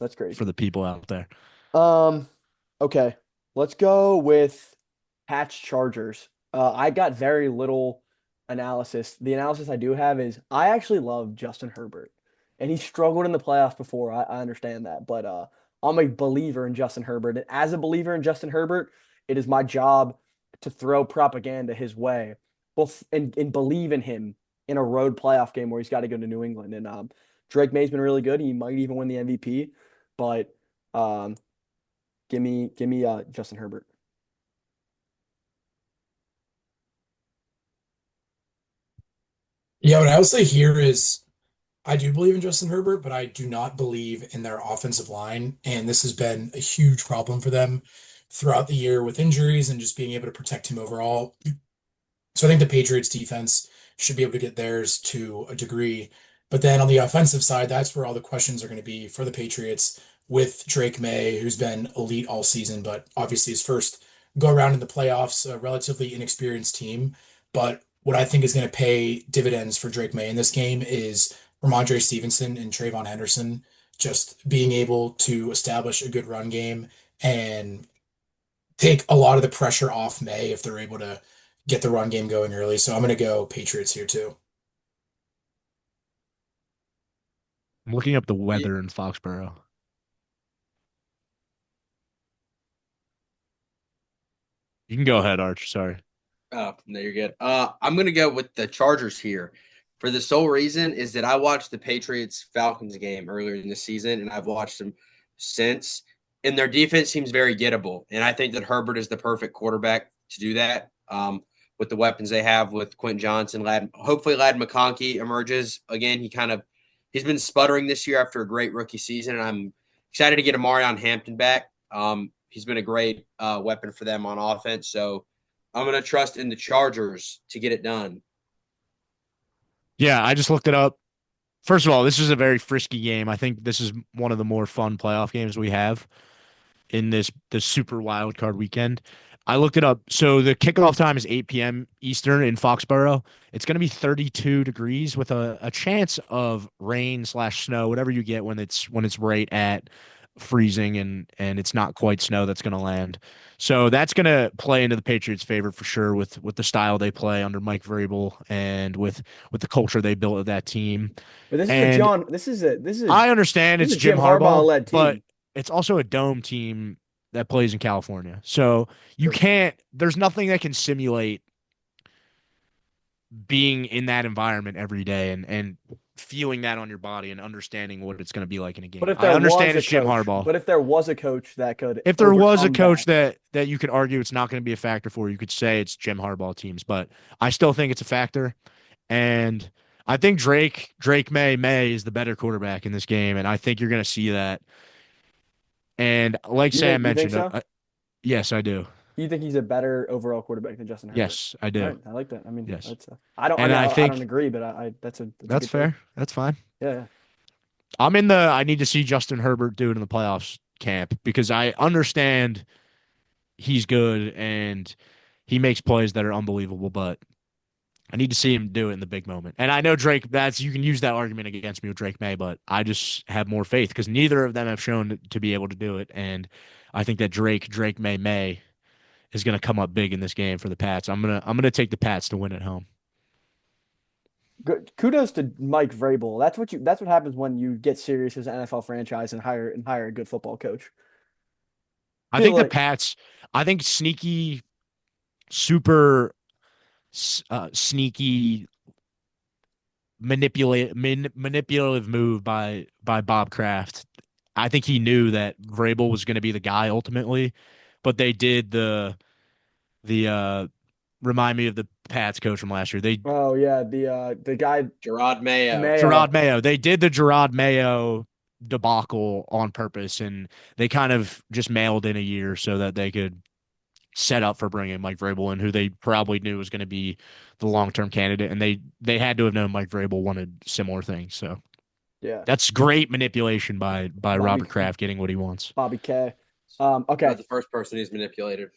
That's crazy. for the people out there. Um, okay. Let's go with Patch Chargers. I got very little analysis. The analysis I do have is I actually love Justin Herbert. And he struggled in the playoffs before. I understand that. But I'm a believer in Justin Herbert. And as a believer in Justin Herbert, it is my job to throw propaganda his way. Well, and believe in him in a road playoff game where he's got to go to New England. And Drake May's been really good. He might even win the MVP. But um, give me Justin Herbert. Yeah, what I would say here is I do believe in Justin Herbert, but I do not believe in their offensive line. And this has been a huge problem for them throughout the year with injuries and just being able to protect him overall. So I think the Patriots defense should be able to get theirs to a degree. But then on the offensive side, that's where all the questions are going to be for the Patriots with Drake Maye, who's been elite all season, but obviously his first go around in the playoffs, a relatively inexperienced team. But what I think is going to pay dividends for Drake Maye in this game is Ramondre Stevenson and Trayvon Henderson just being able to establish a good run game and take a lot of the pressure off May if they're able to get the run game going early. So I'm going to go Patriots here too. I'm looking up the Yeah. weather in Foxborough. You can go ahead, Arch. Sorry. Oh, no, you're good. I'm gonna go with the Chargers here. For the sole reason is that I watched the Patriots Falcons game earlier in the season, and I've watched them since. And their defense seems very gettable. And I think that Herbert is the perfect quarterback to do that. With the weapons they have with Quentin Johnson, hopefully Lad McConkey emerges again. He's been sputtering this year after a great rookie season, and I'm excited to get Amarion Hampton back. He's been a great weapon for them on offense. So I'm going to trust in the Chargers to get it done. Yeah, I just looked it up. First of all, this is a very frisky game. I think this is one of the more fun playoff games we have in this super wild card weekend. I looked it up. So the kickoff time is 8 p.m. Eastern in Foxborough. It's going to be 32 degrees with a chance of rain slash snow, whatever you get when it's right at freezing and it's not quite snow that's going to land. So that's going to play into the Patriots' favor for sure with the style they play under Mike Vrabel and with the culture they built of that team. But this is a And John. This is I understand this is it's a Jim Jim Harbaugh, Harbaugh led but team. it's also a dome team that plays in California. So you True. can't, there's nothing that can simulate being in that environment every day and feeling that on your body and understanding what it's going to be like in a But game. if I there was understand a it's Jim coach, Harbaugh. but if there was a coach that could If there was a overcome coach that, that you could argue it's not going to be a factor for, you could say it's Jim Harbaugh teams, but I still think it's a factor. And I think Drake May is the better quarterback in this game, and I think you're going to see that. And like Sam you think mentioned, so? yes, I do. You think he's a better overall quarterback than Justin Herbert? Yes, I All do. right, I like that. I mean, Yes. that's I don't. I And mean, I I don't think agree, but I that's a that's good take. fair. That's fine. Yeah, yeah. I need to see Justin Herbert do it in the playoffs camp because I understand he's good and he makes plays that are unbelievable, but I need to see him do it in the big moment. And I know Drake, you can use that argument against me with Drake May, but I just have more faith because neither of them have shown to be able to do it. And I think that Drake May is going to come up big in this game for the Pats. I'm gonna take the Pats to win at home. Good. Kudos to Mike Vrabel. That's what happens when you get serious as an NFL franchise and hire a good football coach. I Feel think the like Pats. I think sneaky, super sneaky manipulative move by Bob Kraft. I think he knew that Vrabel was going to be the guy ultimately, but they did the remind me of the Pats coach from last year. They oh yeah, the guy Gerard Mayo. Mayo. Gerard Mayo. They did the Gerard Mayo debacle on purpose, and they kind of just mailed in a year so that they could set up for bringing Mike Vrabel in, who they probably knew was going to be the long term candidate, and they had to have known Mike Vrabel wanted similar things. So Yeah, that's great manipulation by Bobby Robert Kraft getting what he wants. Bobby K. Not Okay. the first person he's manipulated.